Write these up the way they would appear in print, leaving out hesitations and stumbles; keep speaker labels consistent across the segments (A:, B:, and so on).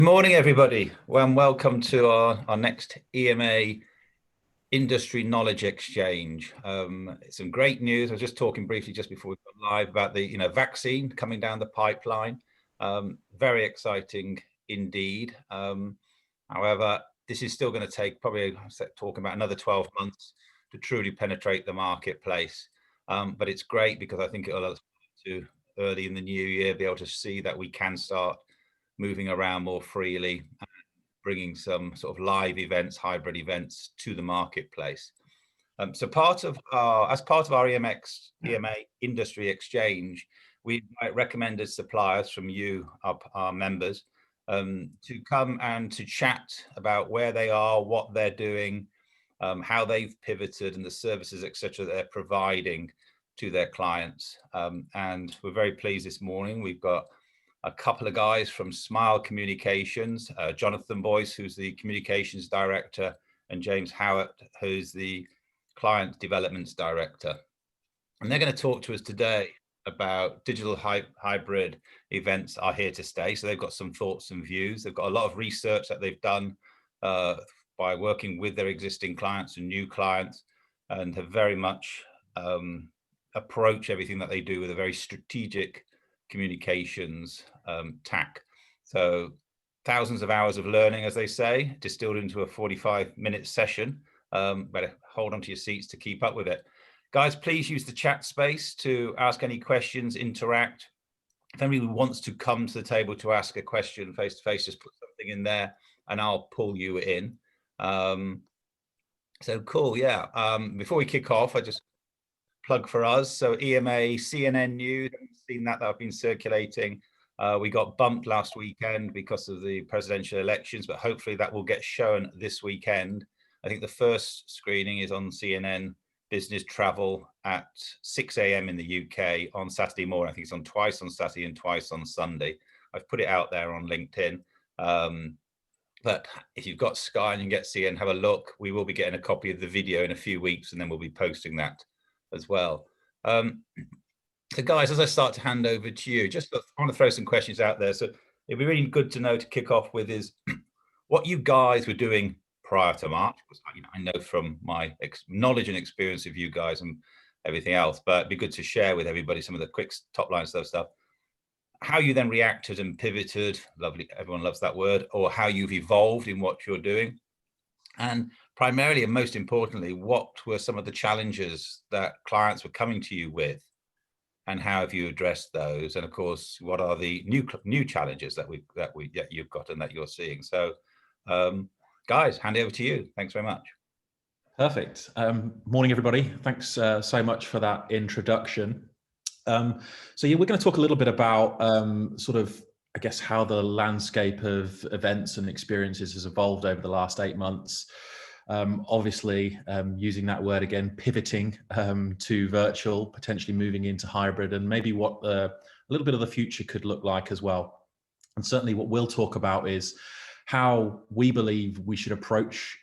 A: Good morning, everybody. Well, welcome to our next EMA Industry Knowledge Exchange. Some great news. I was just talking briefly just before we got live about the vaccine coming down the pipeline. Very exciting indeed. However, this is still going to take probably talking about another 12 months to truly penetrate the marketplace. But it's great because I think it'll allow us to early in the new year be able to see that we can start moving around more freely, and bringing some sort of live events, hybrid events to the marketplace. So as part of our EMA industry exchange, we recommended suppliers from you, our members, to come and to chat about where they are, what they're doing, how they've pivoted, and the services, etc., they're providing to their clients. And we're very pleased this morning. We've got a couple of guys from Smyle Communications, Jonathan Boyce, who's the Communications Director, and James Howard, who's the Client Developments Director. And they're going to talk to us today about digital hybrid events are here to stay. So they've got some thoughts and views. They've got a lot of research that they've done by working with their existing clients and new clients, and have very much approach everything that they do with a very strategic communications tack. So thousands of hours of learning, as they say, distilled into a 45-minute session. Better hold on to your seats to keep up with it. Guys, please use the chat space to ask any questions, interact. If anybody wants to come to the table to ask a question face to face, just put something in there and I'll pull you in. So cool, yeah. Before we kick off, I just plug for us. So EMA, CNN News, I've seen that I've been circulating. We got bumped last weekend because of the presidential elections, but hopefully that will get shown this weekend. I think the first screening is on CNN Business Travel at 6 a.m. in the UK on Saturday morning. I think it's on twice on Saturday and twice on Sunday. I've put it out there on LinkedIn. But if you've got Sky and you can get CNN, have a look. We will be getting a copy of the video in a few weeks, and then we'll be posting that as well. So guys, as I start to hand over to you, just I want to throw some questions out there. So it'd be really good to know, to kick off with, is what you guys were doing prior to March. I know from my knowledge and experience of you guys and everything else, but it'd be good to share with everybody some of the quick top line stuff, how you then reacted and pivoted, lovely, everyone loves that word, or how you've evolved in what you're doing. And primarily and most importantly, what were some of the challenges that clients were coming to you with, and how have you addressed those? And of course, what are the new challenges that you've got and that you're seeing? So guys, hand it over to you. Thanks very much.
B: Perfect. Morning, everybody. Thanks so much for that introduction. So yeah, we're going to talk a little bit about sort of, I guess, how the landscape of events and experiences has evolved over the last 8 months. Obviously, using that word again, pivoting to virtual, potentially moving into hybrid, and maybe what a little bit of the future could look like as well. And certainly what we'll talk about is how we believe we should approach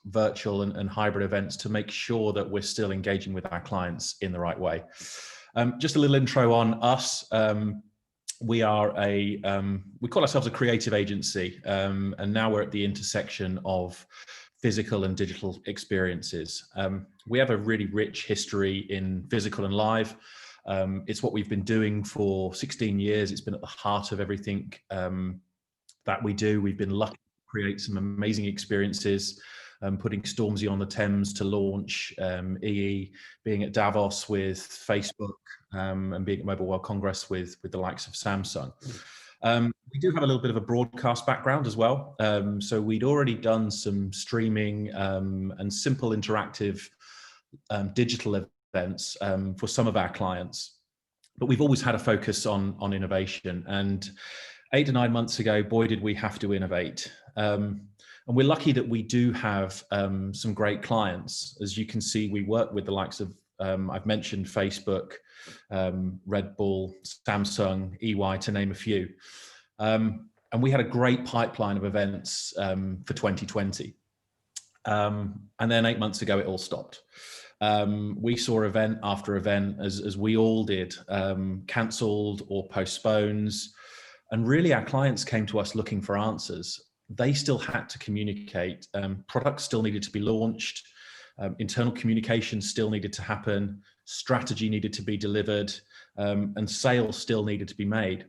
B: virtual and hybrid events to make sure that we're still engaging with our clients in the right way. Just a little intro on us. We are we call ourselves a creative agency, and now we're at the intersection of physical and digital experiences. We have a really rich history in physical and live. It's what we've been doing for 16 years. It's been at the heart of everything that we do. We've been lucky to create some amazing experiences, putting Stormzy on the Thames to launch EE, being at Davos with Facebook, and being at Mobile World Congress with the likes of Samsung. We do have a little bit of a broadcast background as well. So we'd already done some streaming and simple interactive digital events for some of our clients, but we've always had a focus on innovation. And 8 to 9 months ago, boy, did we have to innovate. And we're lucky that we do have some great clients. As you can see, we work with the likes of, I've mentioned Facebook, Red Bull, Samsung, EY, to name a few. And we had a great pipeline of events for 2020. And then 8 months ago, it all stopped. We saw event after event, as we all did, cancelled or postponed. And really our clients came to us looking for answers. They still had to communicate. Products still needed to be launched. Internal communication still needed to happen. Strategy needed to be delivered. And sales still needed to be made.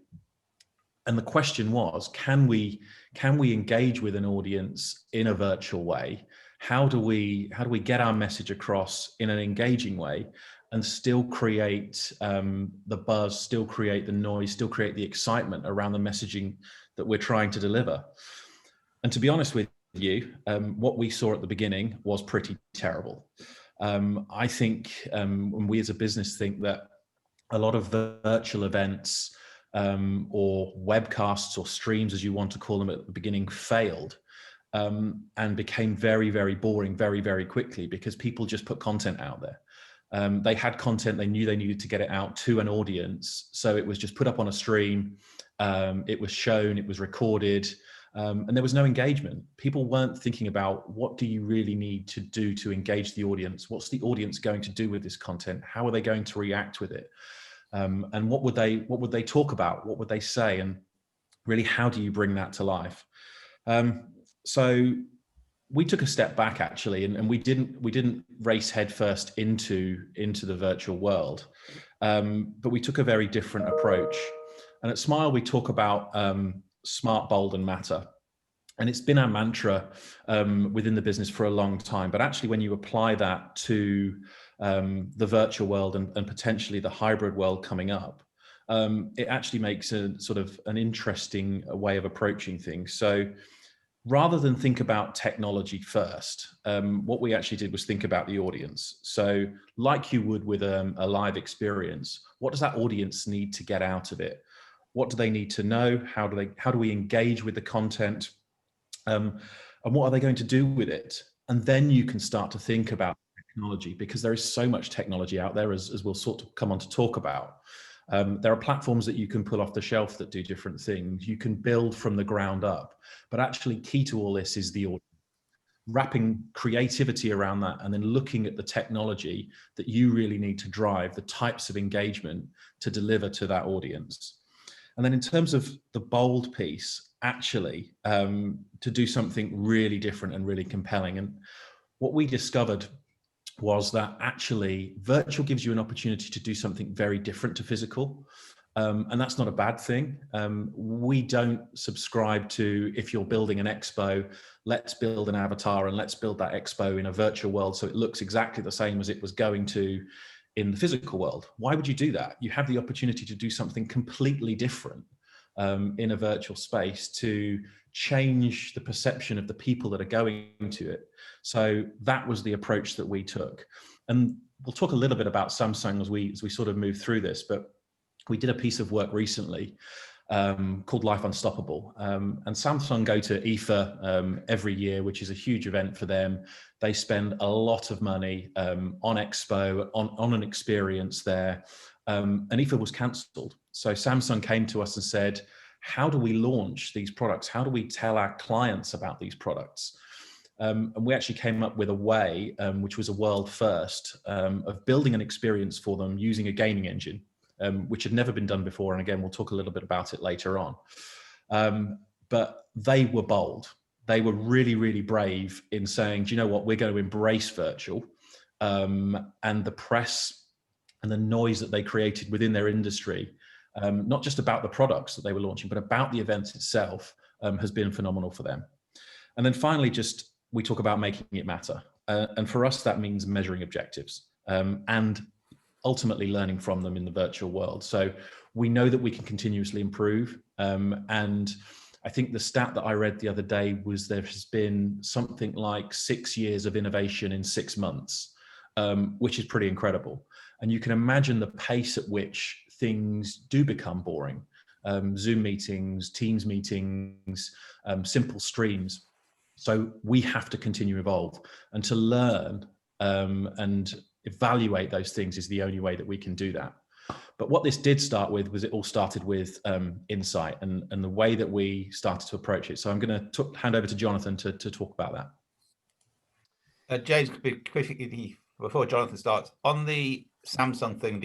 B: And the question was, can we engage with an audience in a virtual way? How do we get our message across in an engaging way and still create the buzz, still create the noise, still create the excitement around the messaging that we're trying to deliver? And to be honest with you, what we saw at the beginning was pretty terrible. I think, and we as a business think that a lot of the virtual events or webcasts or streams, as you want to call them at the beginning, failed and became very, very boring very, very quickly because people just put content out there. They had content, they knew they needed to get it out to an audience. So it was just put up on a stream, it was shown, it was recorded, and there was no engagement. People weren't thinking about what do you really need to do to engage the audience? What's the audience going to do with this content? How are they going to react with it? And what would they talk about? What would they say? And really, how do you bring that to life? So we took a step back actually, and we didn't race headfirst into the virtual world, but we took a very different approach. And at Smyle, we talk about smart, bold, and matter. And it's been our mantra within the business for a long time. But actually, when you apply that to the virtual world and potentially the hybrid world coming up, it actually makes a sort of an interesting way of approaching things. So rather than think about technology first, what we actually did was think about the audience. So like you would with a live experience, what does that audience need to get out of it? What do they need to know? How do we engage with the content? And what are they going to do with it? And then you can start to think about technology, because there is so much technology out there, as we'll sort of come on to talk about. There are platforms that you can pull off the shelf that do different things. You can build from the ground up, but actually key to all this is the audience. Wrapping creativity around that and then looking at the technology that you really need to drive the types of engagement to deliver to that audience. And then in terms of the bold piece, actually to do something really different and really compelling. And what we discovered was that actually virtual gives you an opportunity to do something very different to physical. And that's not a bad thing. We don't subscribe to, if you're building an expo, let's build an avatar and let's build that expo in a virtual world so it looks exactly the same as it was going to in the physical world. Why would you do that? You have the opportunity to do something completely different in a virtual space to change the perception of the people that are going to it. So that was the approach that we took. And we'll talk a little bit about Samsung as we sort of move through this, but we did a piece of work recently called Life Unstoppable. And Samsung go to IFA every year, which is a huge event for them. They spend a lot of money on Expo, on an experience there. And IFA was cancelled. So Samsung came to us and said, how do we launch these products? How do we tell our clients about these products? And we actually came up with a way, which was a world first, of building an experience for them using a gaming engine, which had never been done before. And again, we'll talk a little bit about it later on. But they were bold. They were really, really brave in saying, do you know what, we're going to embrace virtual. And the press and the noise that they created within their industry, not just about the products that they were launching, but about the event itself, has been phenomenal for them. And then finally, we talk about making it matter. And for us, that means measuring objectives and ultimately learning from them in the virtual world. So we know that we can continuously improve. And I think the stat that I read the other day was there has been something like 6 years of innovation in 6 months, which is pretty incredible. And you can imagine the pace at which things do become boring. Zoom meetings, Teams meetings, simple streams. So we have to continue to evolve, and to learn and evaluate those things is the only way that we can do that. But what this did start with was it all started with insight and the way that we started to approach it. So I'm going to hand over to Jonathan to talk about that.
A: James, quickly, before Jonathan starts, on the Samsung thing,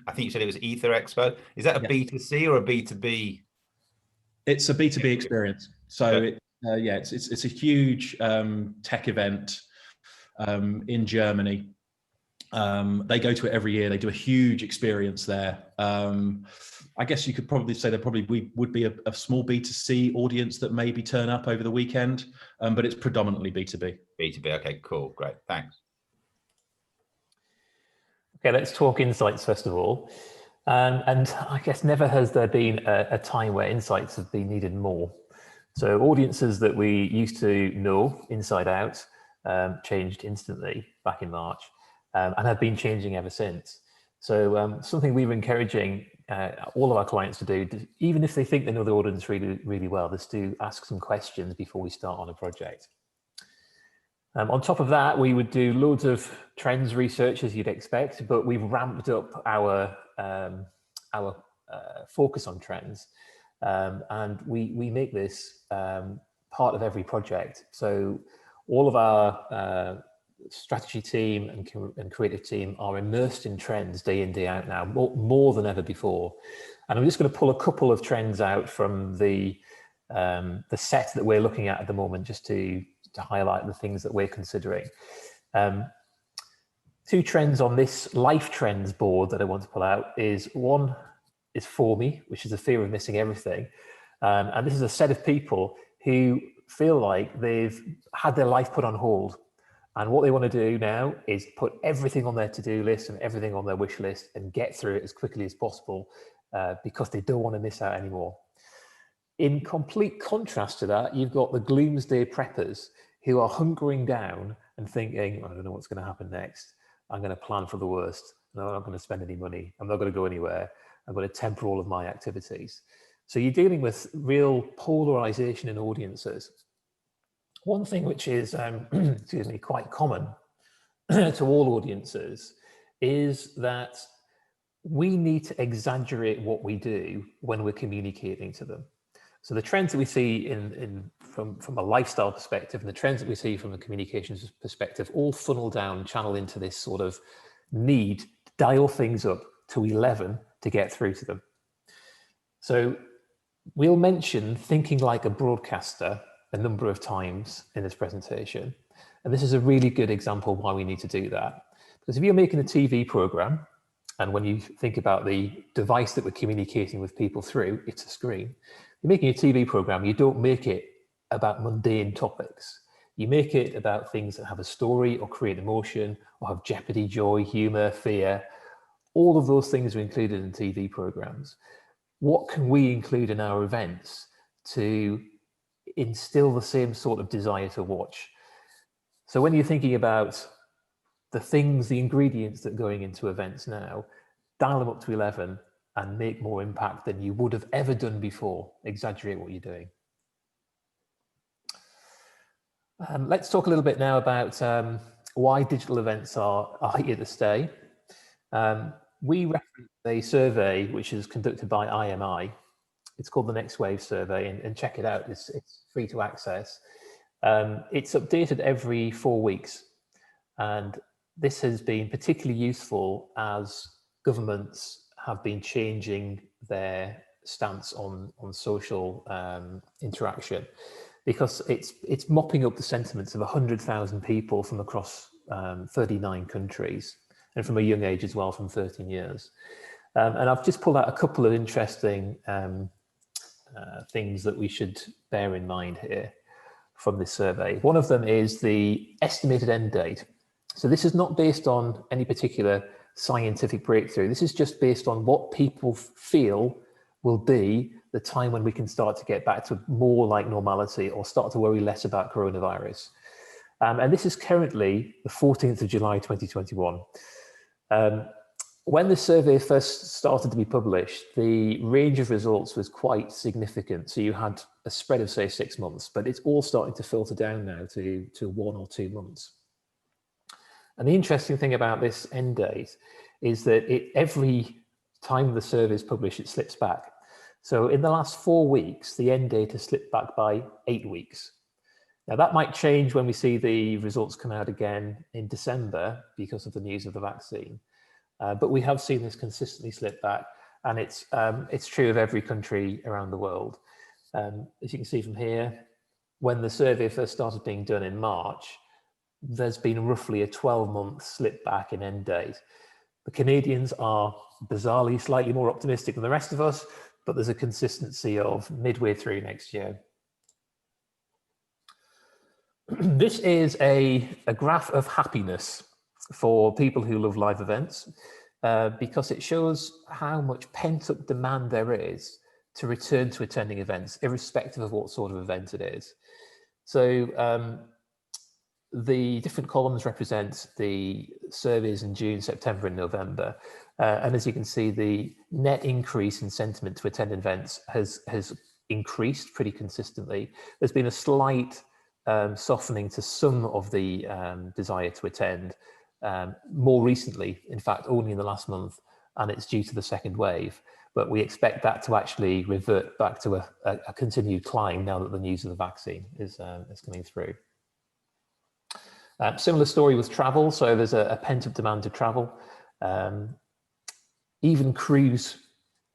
A: I think you said it was Ether Expo. Is that a B2C or a B2B?
B: It's a B2B
A: Yeah.
B: experience. So
A: Yeah.
B: yeah, it's a huge tech event in Germany. They go to it every year. They do a huge experience there. I guess you could probably say there probably would be a small B2C audience that maybe turn up over the weekend, but it's predominantly B2B.
A: B2B. Okay, cool. Great. Thanks.
C: Okay, let's talk insights first of all. And I guess never has there been a time where insights have been needed more. So audiences that we used to know inside out changed instantly back in March and have been changing ever since. So something we were encouraging all of our clients to do, even if they think they know the audience really, really well, is to ask some questions before we start on a project. On top of that, we would do loads of trends research, as you'd expect, but we've ramped up our focus on trends, and we make this part of every project. So all of our strategy team and creative team are immersed in trends day in, day out now, more than ever before. And I'm just going to pull a couple of trends out from the set that we're looking at the moment, just to highlight the things that we're considering. Two trends on this life trends board that I want to pull out is one is for me, which is the fear of missing everything. And this is a set of people who feel like they've had their life put on hold. And what they want to do now is put everything on their to-do list and everything on their wish list and get through it as quickly as possible because they don't want to miss out anymore. In complete contrast to that, you've got the gloomsday preppers who are hunkering down and thinking, I don't know what's going to happen next. I'm going to plan for the worst. No, I'm not going to spend any money. I'm not going to go anywhere. I'm going to temper all of my activities. So you're dealing with real polarization in audiences. One thing which is, excuse me, quite common to all audiences is that we need to exaggerate what we do when we're communicating to them. So the trends that we see from a lifestyle perspective and the trends that we see from a communications perspective all funnel down and channel into this sort of need to dial things up to 11 to get through to them. So we'll mention thinking like a broadcaster a number of times in this presentation. And this is a really good example why we need to do that. Because if you're making a TV program, and when you think about the device that we're communicating with people through, it's a screen. You're making a TV program, you don't make it about mundane topics. You make it about things that have a story or create emotion or have jeopardy, joy, humor, fear. All of those things are included in TV programs. What can we include in our events to instill the same sort of desire to watch? So when you're thinking about the things, the ingredients that are going into events now, dial them up to 11 and make more impact than you would have ever done before. Exaggerate what you're doing. Let's talk a little bit now about why digital events are here to stay. We reference a survey which is conducted by IMI. It's called the Next Wave Survey, and check it out. It's free to access. It's updated every 4 weeks, and this has been particularly useful as governments have been changing their stance on social interaction, because it's mopping up the sentiments of 100,000 people from across 39 countries, and from a young age as well, from 13 years. And I've just pulled out a couple of interesting things that we should bear in mind here from this survey. One of them is the estimated end date. So this is not based on any particular scientific breakthrough. This is just based on what people feel will be the time when we can start to get back to more like normality or start to worry less about coronavirus. And this is currently the 14th of July, 2021. When the survey first started to be published, the range of results was quite significant. So you had a spread of, say, 6 months, but it's all starting to filter down now to 1 or 2 months. And the interesting thing about this end date is that every time the survey is published, it slips back. So in the last 4 weeks, the end date has slipped back by 8 weeks. Now that might change when we see the results come out again in December because of the news of the vaccine. But we have seen this consistently slip back, and it's true of every country around the world. As you can see from here, when the survey first started being done in March, there's been roughly a 12-month slip back in end date. The Canadians are bizarrely slightly more optimistic than the rest of us, but there's a consistency of midway through next year. This is a graph of happiness for people who love live events, because it shows how much pent-up demand there is to return to attending events, irrespective of what sort of event it is. So the different columns represent the surveys in June, September, and November. And as you can see, the net increase in sentiment to attend events has increased pretty consistently. There's been a slight softening to some of the desire to attend more recently, in fact, only in the last month, and it's due to the second wave. But we expect that to actually revert back to a continued climb now that the news of the vaccine is coming through. Similar story with travel. So there's a pent-up demand to travel. Even cruise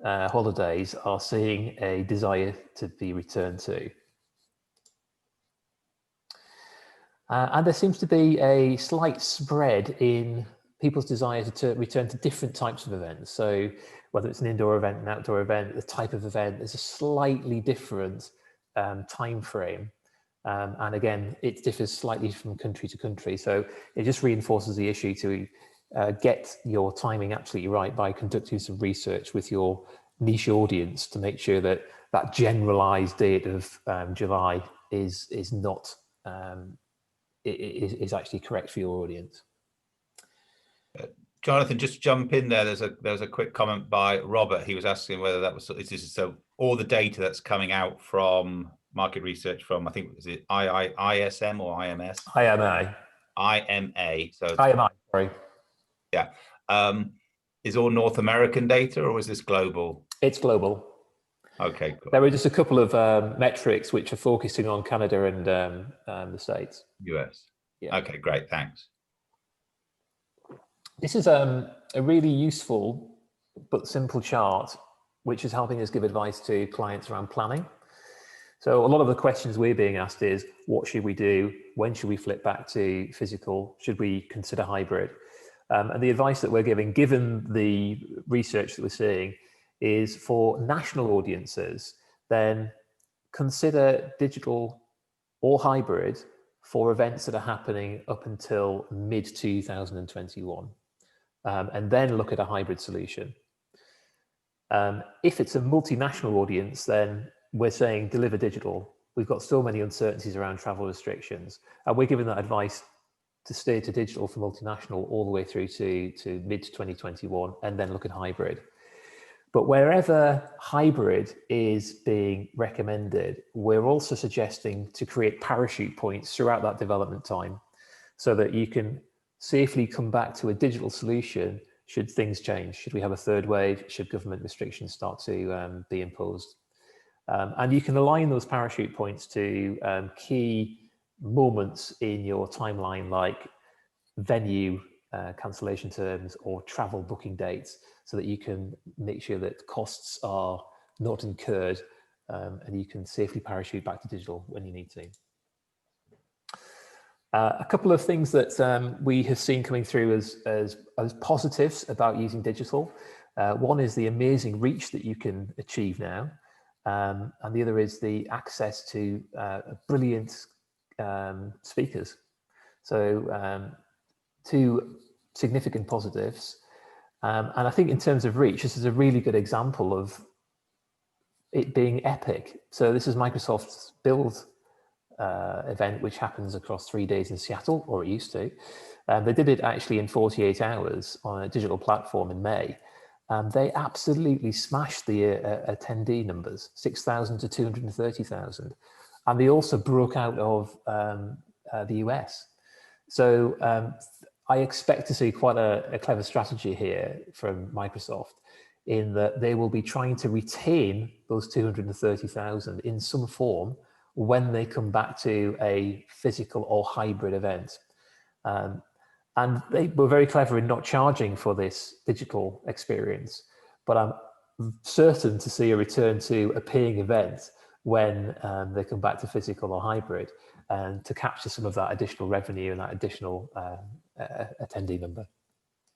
C: holidays are seeing a desire to be returned to. And there seems to be a slight spread in people's desire to return to different types of events. So whether it's an indoor event, an outdoor event, the type of event, there's a slightly different time frame. And again, it differs slightly from country to country. So it just reinforces the issue to get your timing absolutely right by conducting some research with your niche audience to make sure that that generalized date of July is not is actually correct for your audience.
A: Jonathan, just jump in there. There's a quick comment by Robert. He was asking whether that was so all the data that's coming out from market research from, I think, is it ISM or IMS?
C: IMA.
A: IMA. So
C: IMI, sorry.
A: Yeah. Is all North American data, or is this global?
C: It's global.
A: Okay, cool.
C: There are just a couple of metrics which are focusing on Canada and the States.
A: US.
C: Yeah.
A: Okay, great, thanks.
C: This is a really useful but simple chart, which is helping us give advice to clients around planning. So a lot of the questions we're being asked is, what should we do? When should we flip back to physical? Should we consider hybrid? And the advice that we're giving, given the research that we're seeing, is for national audiences, then consider digital or hybrid for events that are happening up until mid-2021. And then look at a hybrid solution. If it's a multinational audience, then we're saying deliver digital. We've got so many uncertainties around travel restrictions, and we're giving that advice to stay to digital for multinational all the way through to mid-2021, and then look at hybrid. But wherever hybrid is being recommended, we're also suggesting to create parachute points throughout that development time so that you can safely come back to a digital solution should things change, should we have a third wave, should government restrictions start to be imposed. And you can align those parachute points to key moments in your timeline, like venue cancellation terms or travel booking dates, so that you can make sure that costs are not incurred and you can safely parachute back to digital when you need to. A couple of things that we have seen coming through as positives about using digital. One is the amazing reach that you can achieve now. And the other is the access to brilliant speakers. So two significant positives. And I think in terms of reach, this is a really good example of it being epic. So this is Microsoft's Build event, which happens across 3 days in Seattle, or it used to. They did it actually in 48 hours on a digital platform in May. They absolutely smashed the attendee numbers, 6,000 to 230,000. And they also broke out of the US. So I expect to see quite a clever strategy here from Microsoft, in that they will be trying to retain those 230,000 in some form when they come back to a physical or hybrid event. And they were very clever in not charging for this digital experience, but I'm certain to see a return to a paying event when they come back to physical or hybrid, and to capture some of that additional revenue and that additional attendee number.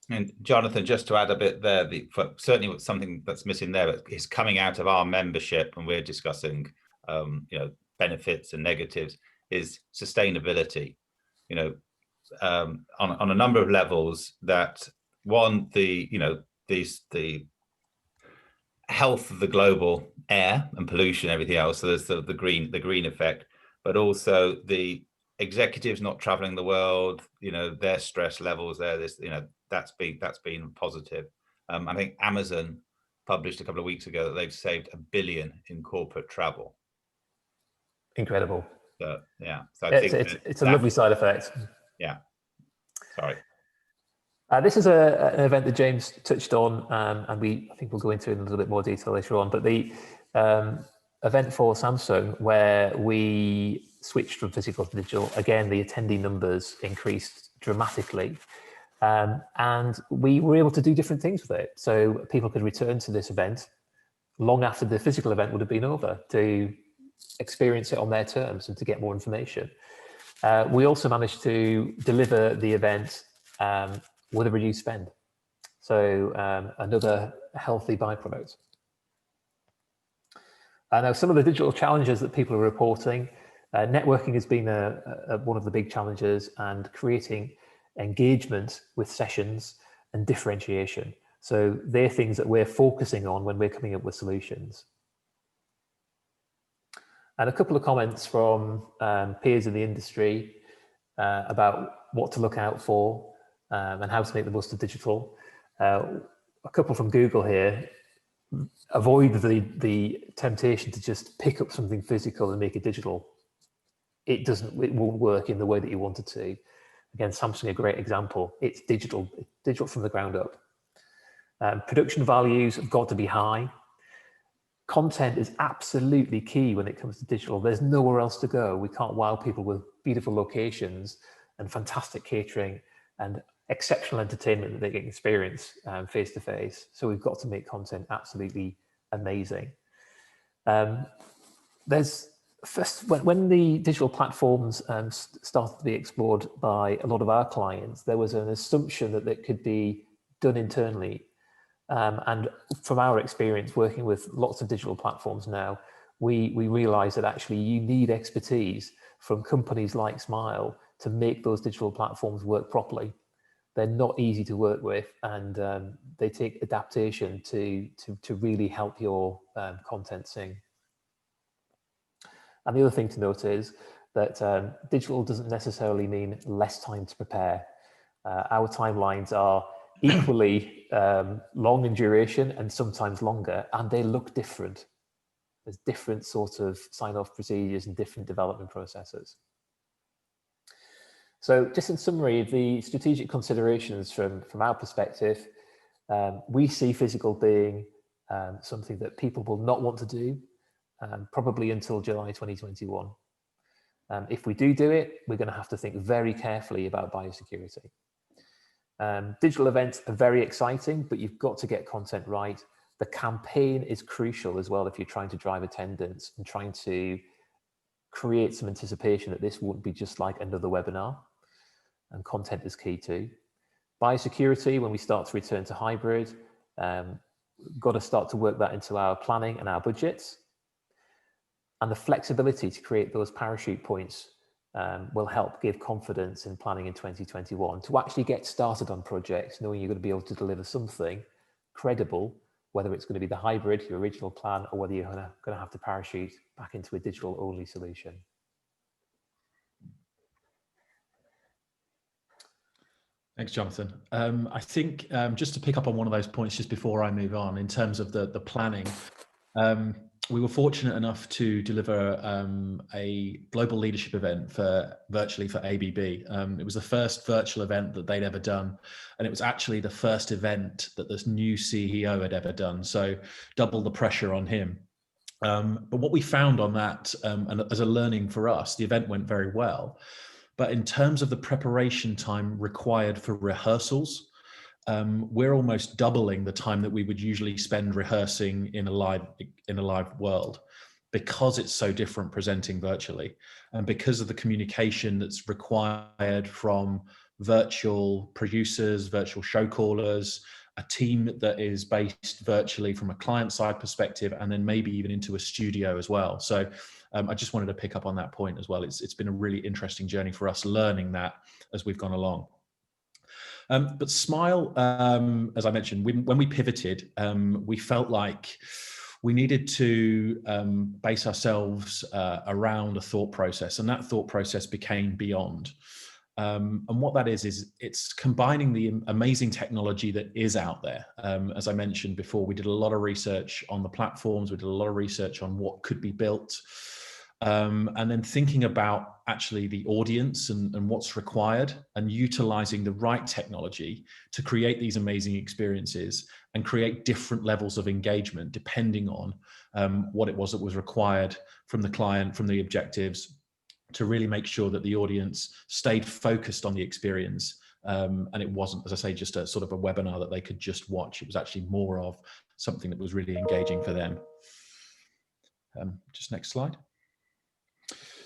A: And Jonathan, just to add a bit there, certainly something that's missing there is coming out of our membership, and we're discussing, benefits and negatives, is sustainability. On a number of levels. That one, the health of the global air and pollution, everything else. So there's the green effect, but also the executives not traveling the world. Their stress levels there. That's been positive. I think Amazon published a couple of weeks ago that they've saved $1 billion in corporate travel.
C: Incredible.
A: So yeah, so
C: I think it's a lovely side effect.
A: Yeah. Sorry.
C: This is an event that James touched on, and I think we'll go into it in a little bit more detail later on. But the event for Samsung, where we switched from physical to digital, again, the attendee numbers increased dramatically. And we were able to do different things with it. So people could return to this event long after the physical event would have been over to experience it on their terms and to get more information. We also managed to deliver the event with a reduced spend. So another healthy byproduct. Now, some of the digital challenges that people are reporting, networking has been one of the big challenges, and creating engagement with sessions and differentiation. So they're things that we're focusing on when we're coming up with solutions. And a couple of comments from peers in the industry about what to look out for and how to make the most of digital. A couple from Google here. Avoid the temptation to just pick up something physical and make it digital. It won't work in the way that you want it to. Again, Samsung, a great example. It's digital from the ground up. Production values have got to be high. Content is absolutely key when it comes to digital. There's nowhere else to go. We can't wow people with beautiful locations and fantastic catering and exceptional entertainment that they can experience face to face. So we've got to make content absolutely amazing. When the digital platforms started to be explored by a lot of our clients, there was an assumption that it could be done internally. And from our experience working with lots of digital platforms now, we realize that actually you need expertise from companies like Smyle to make those digital platforms work properly. They're not easy to work with, and they take adaptation to really help your content sing. And the other thing to note is that digital doesn't necessarily mean less time to prepare. Our timelines are equally long in duration and sometimes longer, and they look different. There's different sorts of sign-off procedures and different development processes. So just in summary, the strategic considerations from our perspective, we see physical being something that people will not want to do, probably until July 2021. If we do it, we're going to have to think very carefully about biosecurity. Digital events are very exciting, but you've got to get content right. The campaign is crucial as well if you're trying to drive attendance and trying to create some anticipation that this won't be just like another webinar. And content is key too. Biosecurity, when we start to return to hybrid, got to start to work that into our planning and our budgets. And the flexibility to create those parachute points will help give confidence in planning in 2021 to actually get started on projects, knowing you're going to be able to deliver something credible, whether it's going to be the hybrid, your original plan, or whether you're going to have to parachute back into a digital only solution.
B: Thanks, Jonathan. I think just to pick up on one of those points just before I move on, in terms of the planning, we were fortunate enough to deliver a global leadership event virtually for ABB. It was the first virtual event that they'd ever done, and it was actually the first event that this new CEO had ever done, so double the pressure on him. But what we found on that, and as a learning for us, the event went very well. But in terms of the preparation time required for rehearsals, we're almost doubling the time that we would usually spend rehearsing in a live world. because it's so different presenting virtually, and because of the communication that's required from virtual producers, virtual show callers, a team that is based virtually from a client side perspective, and then maybe even into a studio as well. So I just wanted to pick up on that point as well. It's been a really interesting journey for us learning that as we've gone along. But Smyle, as I mentioned, when we pivoted, we felt like we needed to base ourselves around a thought process, and that thought process became beyond. And what that is it's combining the amazing technology that is out there. As I mentioned before, we did a lot of research on the platforms, we did a lot of research on what could be built, and then thinking about actually the audience and what's required, and utilizing the right technology to create these amazing experiences and create different levels of engagement depending on what it was that was required from the client, from the objectives, to really make sure that the audience stayed focused on the experience. And it wasn't, as I say, just a sort of a webinar that they could just watch. It was actually more of something that was really engaging for them. Just next slide.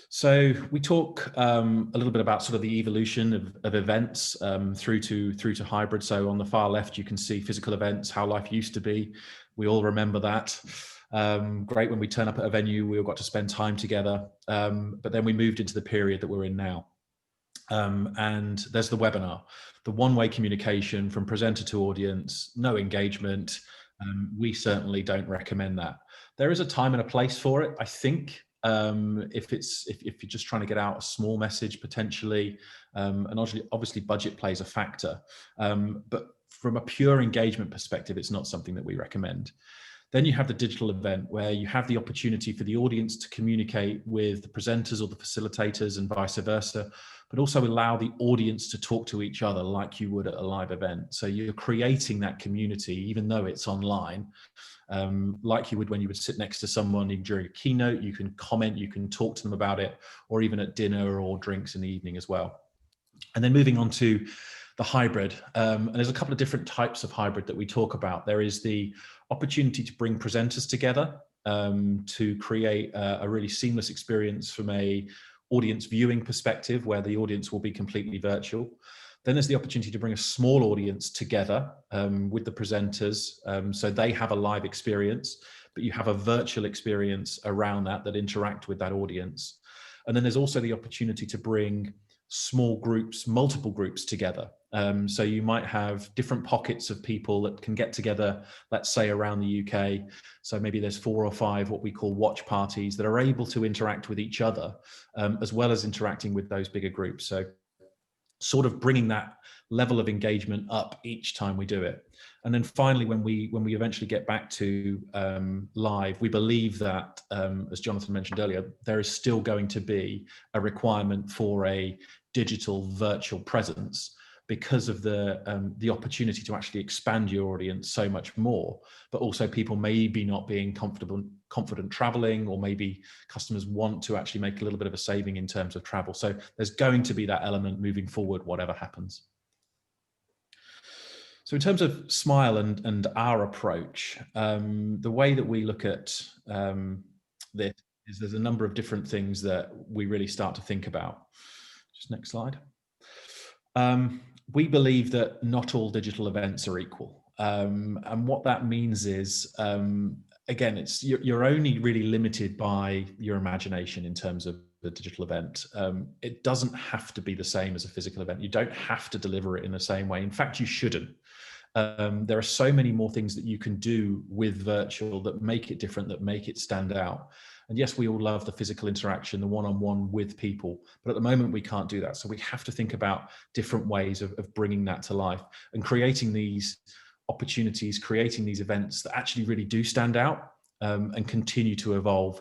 B: So we talk a little bit about sort of the evolution of events through to hybrid. So on the far left, you can see physical events, how life used to be. We all remember that. Great when we turn up at a venue, we all got to spend time together. But then we moved into the period that we're in now. And there's the webinar, the one-way communication from presenter to audience, no engagement. We certainly don't recommend that. There is a time and a place for it, I think. If you're just trying to get out a small message potentially, and obviously budget plays a factor, but from a pure engagement perspective, it's not something that we recommend. Then you have the digital event where you have the opportunity for the audience to communicate with the presenters or the facilitators and vice versa, but also allow the audience to talk to each other like you would at a live event. So you're creating that community, even though it's online, like you would when you would sit next to someone during a keynote. You can comment, you can talk to them about it, or even at dinner or drinks in the evening as well. And then moving on to the hybrid, and there's a couple of different types of hybrid that we talk about. There is the opportunity to bring presenters together to create a really seamless experience from a audience viewing perspective, where the audience will be completely virtual. Then there's the opportunity to bring a small audience together with the presenters, so they have a live experience, but you have a virtual experience around that interact with that audience. And then there's also the opportunity to bring small groups, multiple groups together. So you might have different pockets of people that can get together, let's say around the UK. So maybe there's 4 or 5 what we call watch parties that are able to interact with each other, as well as interacting with those bigger groups. So sort of bringing that level of engagement up each time we do it. And then finally, when we eventually get back to live, we believe that, as Jonathan mentioned earlier, there is still going to be a requirement for a digital virtual presence, because of the opportunity to actually expand your audience so much more, but also people maybe not being confident traveling, or maybe customers want to actually make a little bit of a saving in terms of travel. So there's going to be that element moving forward, whatever happens. So in terms of Smyle and our approach, the way that we look at this is there's a number of different things that we really start to think about. Just next slide. We believe that not all digital events are equal. And what that means is, again, you're only really limited by your imagination in terms of the digital event. It doesn't have to be the same as a physical event. You don't have to deliver it in the same way. In fact, you shouldn't. There are so many more things that you can do with virtual that make it different, that make it stand out. And yes, we all love the physical interaction, the one-on-one with people, but at the moment we can't do that. So we have to think about different ways of bringing that to life and creating these opportunities, creating these events that actually really do stand out and continue to evolve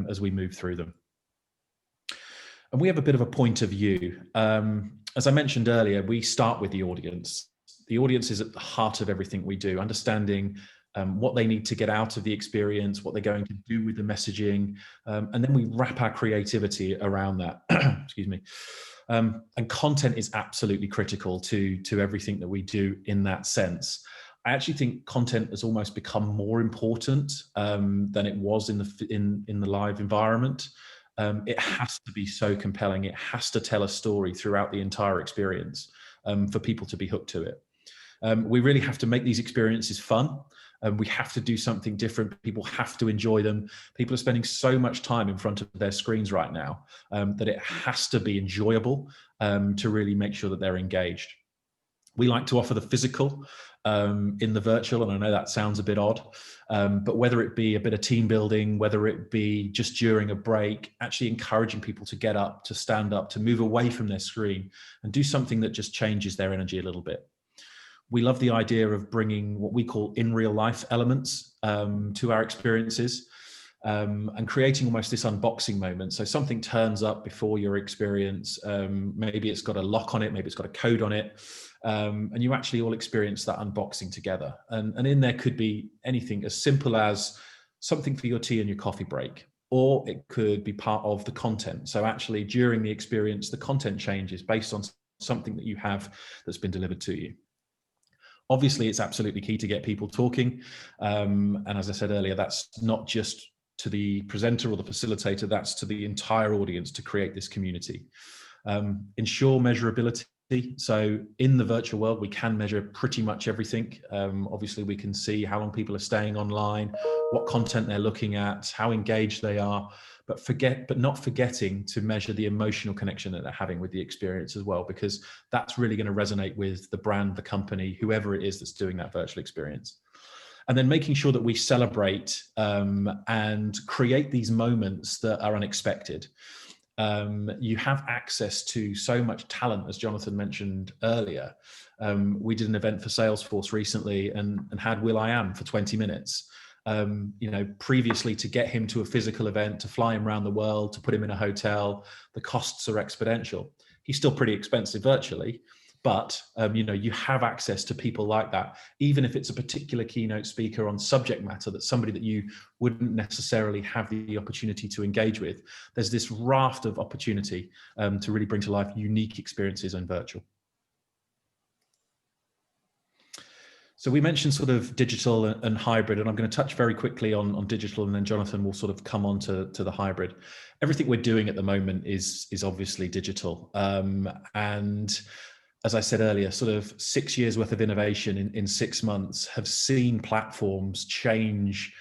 B: as we move through them. And we have a bit of a point of view. As I mentioned earlier, we start with the audience. The audience is at the heart of everything we do, understanding what they need to get out of the experience, what they're going to do with the messaging, and then we wrap our creativity around that. Excuse me. And content is absolutely critical to everything that we do in that sense. I actually think content has almost become more important than it was in the live environment. It has to be so compelling. It has to tell a story throughout the entire experience for people to be hooked to it. We really have to make these experiences fun. We have to do something different. People have to enjoy them. People are spending so much time in front of their screens right now that it has to be enjoyable to really make sure that they're engaged. We like to offer the physical in the virtual, and I know that sounds a bit odd, but whether it be a bit of team building, whether it be just during a break, actually encouraging people to get up, to stand up, to move away from their screen and do something that just changes their energy a little bit. We love the idea of bringing what we call in real life elements to our experiences and creating almost this unboxing moment. So something turns up before your experience. Maybe it's got a lock on it, maybe it's got a code on it. And you actually all experience that unboxing together. And in there could be anything as simple as something for your tea and your coffee break, or it could be part of the content. So actually during the experience, the content changes based on something that you have that's been delivered to you. Obviously, it's absolutely key to get people talking. And as I said earlier, that's not just to the presenter or the facilitator, that's to the entire audience to create this community. Ensure measurability. So in the virtual world, we can measure pretty much everything. Obviously, we can see how long people are staying online, what content they're looking at, how engaged they are, but not forgetting to measure the emotional connection that they're having with the experience as well, because that's really going to resonate with the brand, the company, whoever it is that's doing that virtual experience. And then making sure that we celebrate and create these moments that are unexpected. You have access to so much talent, as Jonathan mentioned earlier. We did an event for Salesforce recently and had will.i.am for 20 minutes. Previously, to get him to a physical event, to fly him around the world, to put him in a hotel, the costs are exponential. He's still pretty expensive virtually, but you have access to people like that, even if it's a particular keynote speaker on subject matter that's somebody that you wouldn't necessarily have the opportunity to engage with. There's this raft of opportunity to really bring to life unique experiences in virtual. So we mentioned sort of digital and hybrid, and I'm going to touch very quickly on digital, and then Jonathan will sort of come on to the hybrid. Everything we're doing at the moment is obviously digital. And as I said earlier, sort of 6 years worth of innovation in 6 months have seen platforms change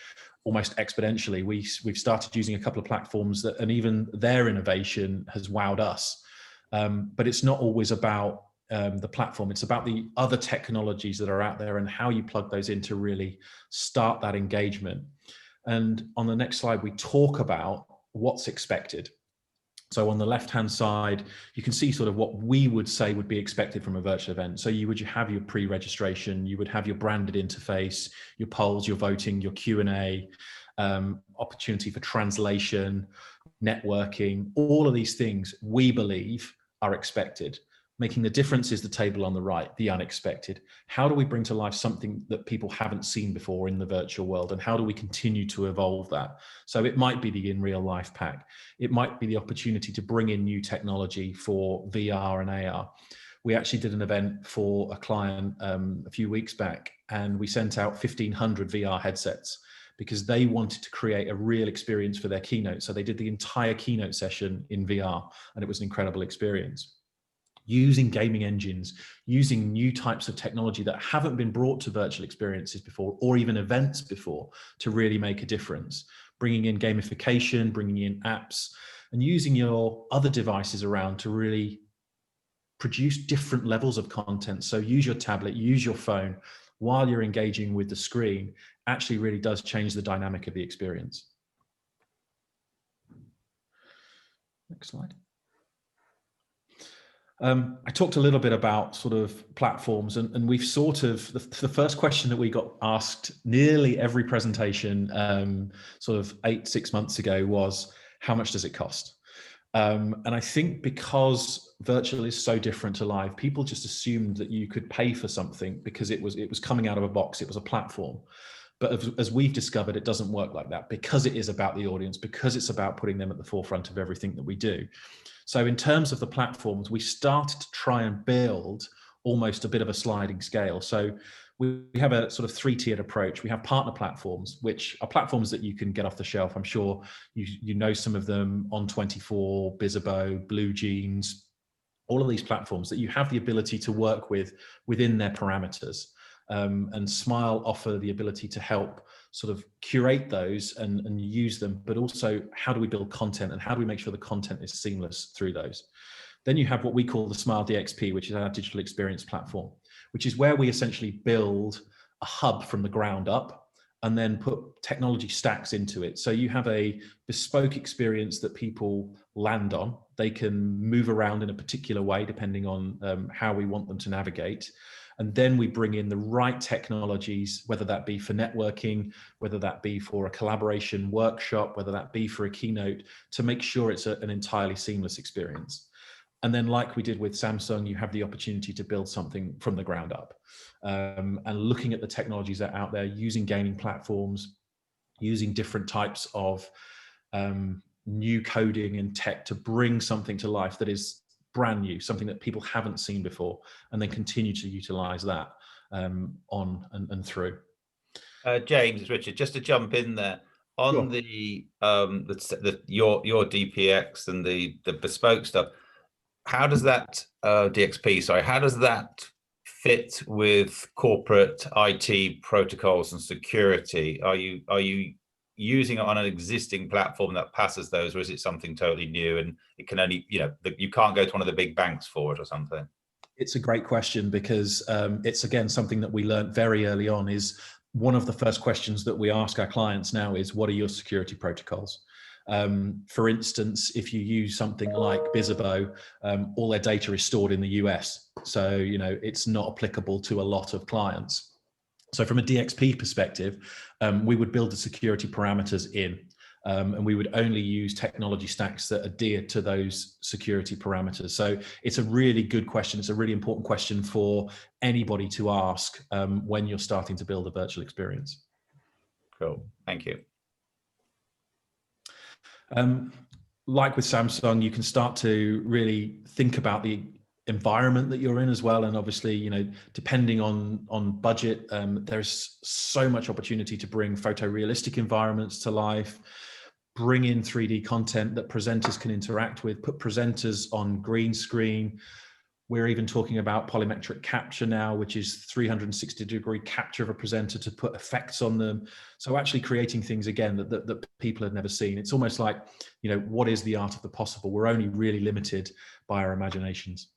B: almost exponentially. We've started using a couple of platforms and even their innovation has wowed us. But it's not always about the platform. It's about the other technologies that are out there and how you plug those in to really start that engagement. And on the next slide, we talk about what's expected. So on the left-hand side, you can see sort of what we would say would be expected from a virtual event. So you would have your pre-registration, you would have your branded interface, your polls, your voting, your Q&A, opportunity for translation, networking. All of these things we believe are expected. Making the difference is the table on the right, the unexpected. How do we bring to life something that people haven't seen before in the virtual world? And how do we continue to evolve that? So it might be the in real life pack. It might be the opportunity to bring in new technology for VR and AR. We actually did an event for a client a few weeks back, and we sent out 1,500 VR headsets because they wanted to create a real experience for their keynote. So they did the entire keynote session in VR, and it was an incredible experience. Using gaming engines, using new types of technology that haven't been brought to virtual experiences before, or even events before, to really make a difference. Bringing in gamification, bringing in apps, and using your other devices around to really produce different levels of content. So use your tablet, use your phone while you're engaging with the screen, actually really does change the dynamic of the experience. Next slide. I talked a little bit about sort of platforms, and we've sort of, the first question that we got asked nearly every presentation sort of 6 months ago was, how much does it cost? And I think because virtual is so different to live, people just assumed that you could pay for something because it was coming out of a box, it was a platform. But as we've discovered, it doesn't work like that, because it is about the audience, because it's about putting them at the forefront of everything that we do. So in terms of the platforms, we started to try and build almost a bit of a sliding scale. So we have a sort of three-tiered approach. We have partner platforms, which are platforms that you can get off the shelf. I'm sure you know some of them: On24, Bizzabo, Blue Jeans, all of these platforms that you have the ability to work with within their parameters. And Smyle offer the ability to help sort of curate those and use them, but also how do we build content and how do we make sure the content is seamless through those. Then you have what we call the Smyle DXP, which is our digital experience platform, which is where we essentially build a hub from the ground up and then put technology stacks into it. So you have a bespoke experience that people land on. They can move around in a particular way depending on how we want them to navigate. And then we bring in the right technologies, whether that be for networking, whether that be for a collaboration workshop, whether that be for a keynote, to make sure it's an entirely seamless experience. And then, like we did with Samsung, you have the opportunity to build something from the ground up. And looking at the technologies that are out there, using gaming platforms, using different types of new coding and tech to bring something to life that is brand new, something that people haven't seen before, and then continue to utilize that on and through.
A: James, it's Richard, just to jump in there on
B: Sure.
A: your DPX and the bespoke stuff. How does that DXP, sorry, how does that fit with corporate IT protocols and security? Are you using it on an existing platform that passes those, or is it something totally new and it can only, you can't go to one of the big banks for it or something?
B: It's a great question, because it's, again, something that we learned very early on. Is one of the first questions that we ask our clients now is, what are your security protocols? For instance, if you use something like Bizzabo, all their data is stored in the US. So, it's not applicable to a lot of clients. So from a DXP perspective, we would build the security parameters in, and we would only use technology stacks that adhere to those security parameters. So it's a really good question. It's a really important question for anybody to ask when you're starting to build a virtual experience.
A: Cool, thank you.
B: Like with Samsung, you can start to really think about the environment that you're in as well. And obviously, depending on budget, there's so much opportunity to bring photorealistic environments to life, bring in 3D content that presenters can interact with, put presenters on green screen. We're even talking about polymetric capture now, which is 360-degree capture of a presenter to put effects on them. So actually creating things, again, that people have never seen. It's almost like, what is the art of the possible? We're only really limited by our imaginations.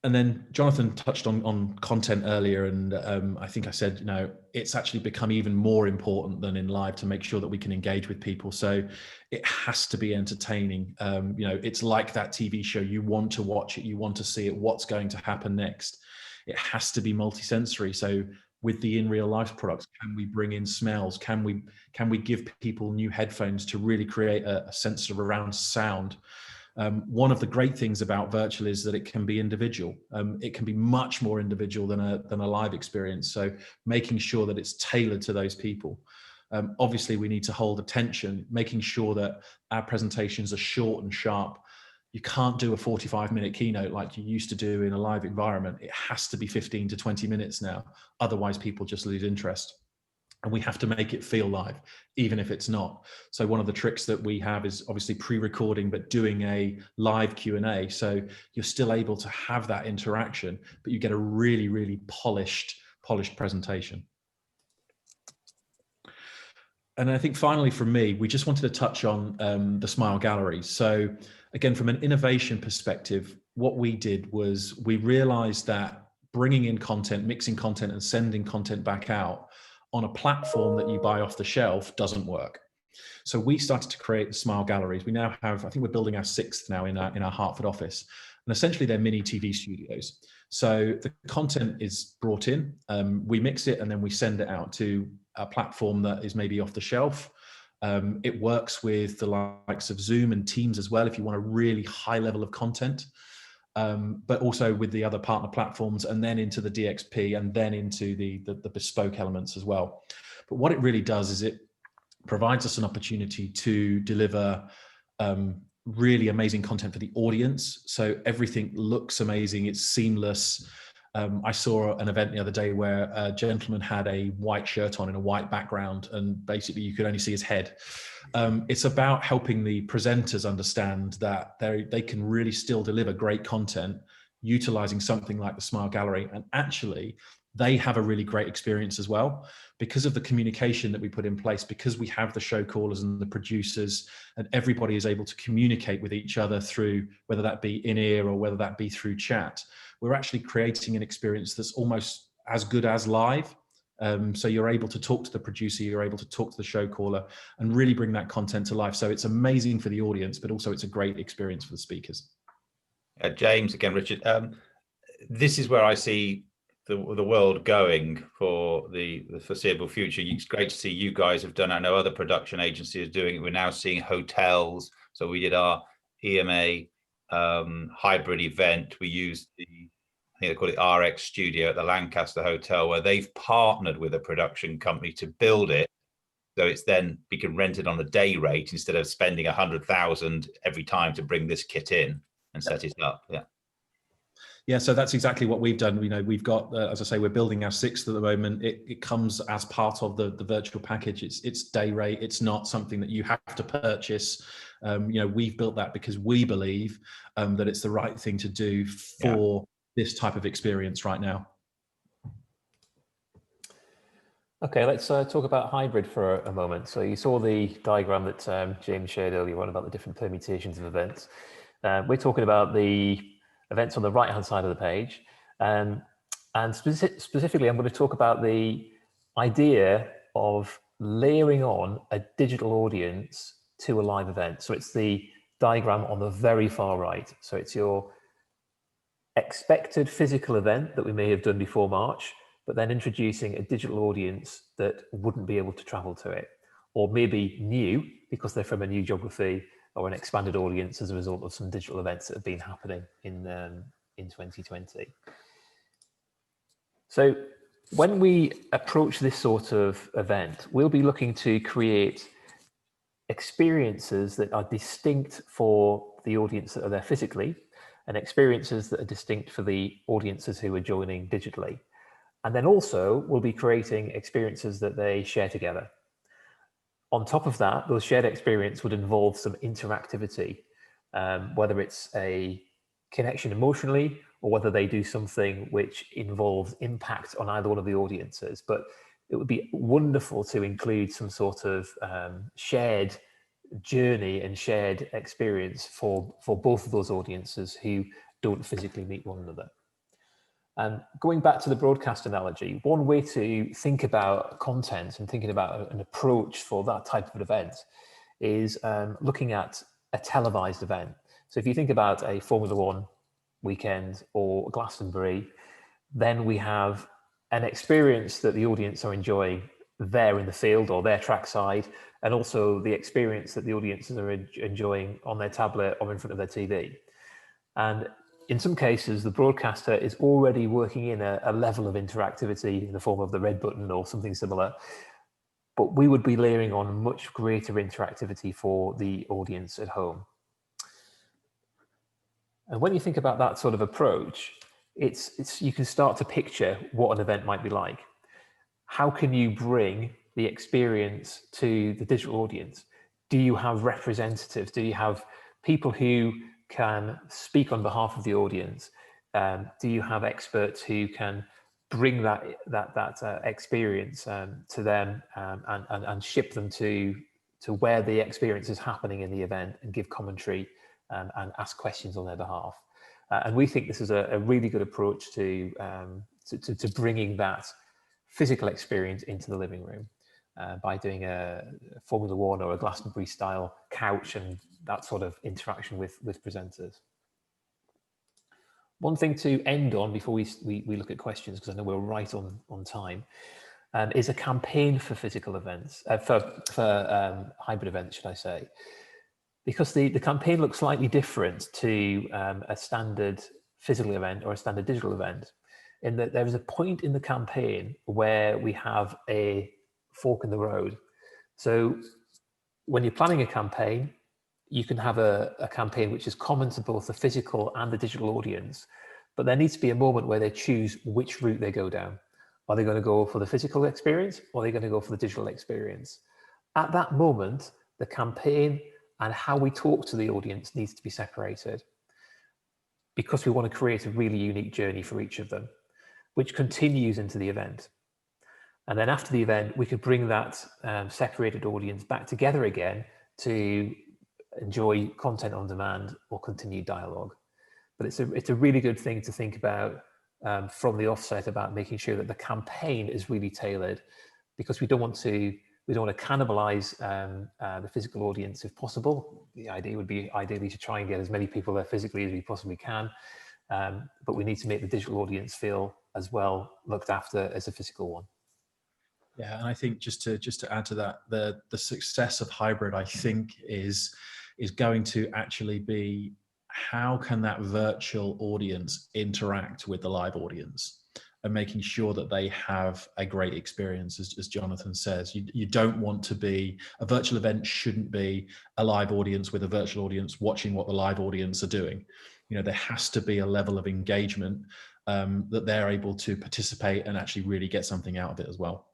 B: And then Jonathan touched on content earlier, and I think I said, it's actually become even more important than in live to make sure that we can engage with people. So it has to be entertaining. It's like that TV show. You want to watch it, you want to see it, what's going to happen next. It has to be multisensory. So with the in real life products, can we bring in smells? Can we give people new headphones to really create a sense of around sound? One of the great things about virtual is that it can be individual. It can be much more individual than a live experience. So making sure that it's tailored to those people. Obviously, we need to hold attention, making sure that our presentations are short and sharp. You can't do a 45-minute keynote like you used to do in a live environment. It has to be 15 to 20 minutes now. Otherwise, people just lose interest. And we have to make it feel live, even if it's not. So one of the tricks that we have is obviously pre-recording, but doing a live Q&A. So you're still able to have that interaction, but you get a really, really polished presentation. And I think finally from me, we just wanted to touch on the Smyle galleries. So again, from an innovation perspective, what we did was we realized that bringing in content, mixing content and sending content back out on a platform that you buy off the shelf doesn't work. So we started to create the Smyle galleries. We now have, I think we're building our 6th now in our Hartford office. And essentially they're mini TV studios. So the content is brought in, we mix it, and then we send it out to a platform that is maybe off the shelf. It works with the likes of Zoom and Teams as well, if you want a really high level of content. But also with the other partner platforms, and then into the DXP, and then into the bespoke elements as well. But what it really does is it provides us an opportunity to deliver really amazing content for the audience. So everything looks amazing, it's seamless. I saw an event the other day where a gentleman had a white shirt on in a white background, and basically you could only see his head. It's about helping the presenters understand that they can really still deliver great content utilizing something like the Smyle Gallery, and actually they have a really great experience as well because of the communication that we put in place, because we have the show callers and the producers, and everybody is able to communicate with each other through, whether that be in ear or whether that be through chat. We're actually creating an experience that's almost as good as live. So you're able to talk to the producer, you're able to talk to the show caller and really bring that content to life. So it's amazing for the audience, but also it's a great experience for the speakers.
A: James, again, Richard, this is where I see the world going for the foreseeable future. It's great to see you guys have done. I know other production agencies are doing it. We're now seeing hotels. So we did our EMA hybrid event. We used I think they call it RX Studio at the Lancaster Hotel, where they've partnered with a production company to build it. So it's then we can rent it on a day rate instead of spending 100,000 every time to bring this kit in and set it up.
B: Yeah, so that's exactly what we've done. We've got, as I say, we're building our 6th at the moment. It comes as part of the virtual package. It's day rate. It's not something that you have to purchase. We've built that because we believe that it's the right thing to do for this type of experience right now. Okay, let's talk about hybrid for a moment. So you saw the diagram that James shared earlier on about the different permutations of events. We're talking about the events on the right-hand side of the page. And specifically, I'm going to talk about the idea of layering on a digital audience to a live event. So it's the diagram on the very far right. So it's your expected physical event that we may have done before March, but then introducing a digital audience that wouldn't be able to travel to it, or maybe new because they're from a new geography, or an expanded audience as a result of some digital events that have been happening in 2020. So when we approach this sort of event, we'll be looking to create experiences that are distinct for the audience that are there physically, and experiences that are distinct for the audiences who are joining digitally. And then also we'll be creating experiences that they share together. On top of that, those shared experience would involve some interactivity, whether it's a connection emotionally or whether they do something which involves impact on either one of the audiences. But it would be wonderful to include some sort of shared journey and shared experience for both of those audiences who don't physically meet one another. And going back to the broadcast analogy, one way to think about content and thinking about an approach for that type of an event is looking at a televised event. So if you think about a Formula One weekend or Glastonbury, then we have an experience that the audience are enjoying there in the field or their trackside, and also the experience that the audiences are enjoying on their tablet or in front of their TV. And in some cases, the broadcaster is already working in a level of interactivity in the form of the red button or something similar, but we would be layering on much greater interactivity for the audience at home. And when you think about that sort of approach, you can start to picture what an event might be like. How can you bring the experience to the digital audience? Do you have representatives? Do you have people who can speak on behalf of the audience? Do you have experts who can bring that experience to them and ship them to where the experience is happening in the event and give commentary and ask questions on their behalf? And we think this is a really good approach to bringing that physical experience into the living room by doing a Formula One or a Glastonbury style couch and that sort of interaction with presenters. One thing to end on before we look at questions, because I know we're right on time, is a campaign for physical events, for hybrid events, should I say. Because the campaign looks slightly different to a standard physical event or a standard digital event, in that there is a point in the campaign where we have a fork in the road. So when you're planning a campaign, you can have a campaign which is common to both the physical and the digital audience,
C: but there needs to be a moment where they choose which route they go down. Are they going to go for the physical experience, or are they going to go for the digital experience? At that moment, the campaign and how we talk to the audience needs to be separated, because we want to create a really unique journey for each of them, which continues into the event. And then after the event, we could bring that separated audience back together again to enjoy content on demand or continue dialogue. But it's a really good thing to think about from the offset, about making sure that the campaign is really tailored, because we don't want to cannibalize the physical audience if possible. The idea would be ideally to try and get as many people there physically as we possibly can, but we need to make the digital audience feel as well looked after as a physical one.
B: Yeah, and I think just to add to that, the success of hybrid, I think, is going to actually be, how can that virtual audience interact with the live audience, and making sure that they have a great experience, as Jonathan says. You don't want to be, a virtual event shouldn't be a live audience with a virtual audience watching what the live audience are doing. You know, there has to be a level of engagement that they're able to participate and actually really get something out of it as well.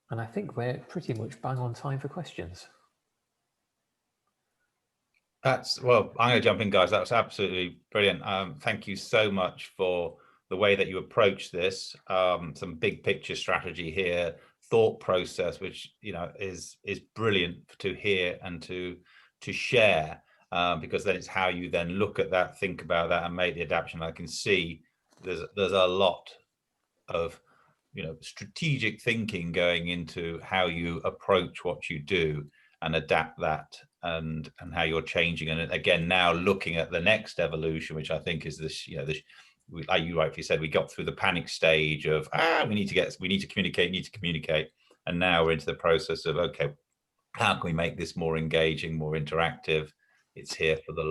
C: And I think we're pretty much bang on time for questions.
A: Well, I'm going to jump in, guys. That was absolutely brilliant. Thank you so much for the way that you approach this. Some big picture strategy here, thought process, which, you know, is brilliant to hear and to share, because then it's how you then look at that, think about that, and make the adaptation. I can see there's a lot of, you know, strategic thinking going into how you approach what you do and adapt that, and how you're changing. And again, now looking at the next evolution, which I think is this, you know, this, like you rightly said, we got through the panic stage of we need to communicate, and now we're into the process of, okay, how can we make this more engaging, more interactive? It's here for the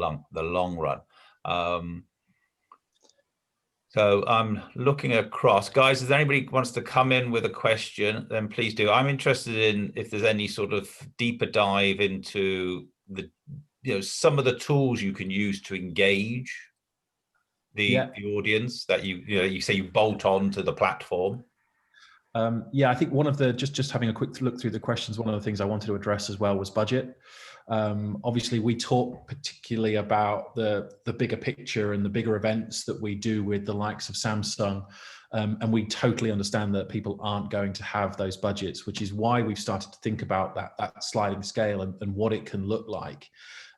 A: long run. So I'm looking across, guys. If anybody wants to come in with a question, then please do. I'm interested in if there's any sort of deeper dive into the, you know, some of the tools you can use to engage the audience that you say you bolt on to the platform.
B: Yeah, I think one of the, just having a quick look through the questions, one of the things I wanted to address as well was budget. Obviously, we talk particularly about the bigger picture and the bigger events that we do with the likes of Samsung, and we totally understand that people aren't going to have those budgets, which is why we've started to think about that sliding scale and what it can look like.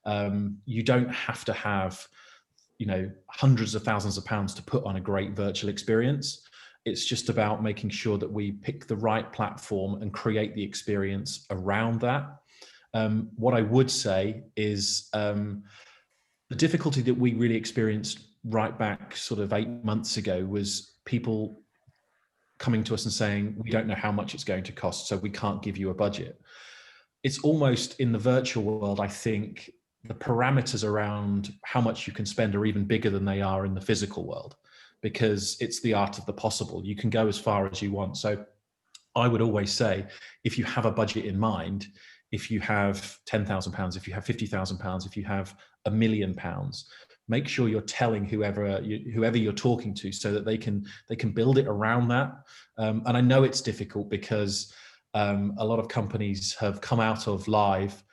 B: You don't have to have, you know, hundreds of thousands of pounds to put on a great virtual experience. It's just about making sure that we pick the right platform and create the experience around that. What I would say is the difficulty that we really experienced right back sort of 8 months ago was people coming to us and saying, we don't know how much it's going to cost, so we can't give you a budget. It's almost, in the virtual world, I think the parameters around how much you can spend are even bigger than they are in the physical world, because it's the art of the possible. You can go as far as you want. So I would always say, if you have a budget in mind, if you have £10,000, if you have £50,000, if you have £1 million, make sure you're telling whoever you're talking to, so that they can build it around that. And I know it's difficult, because a lot of companies have come out of live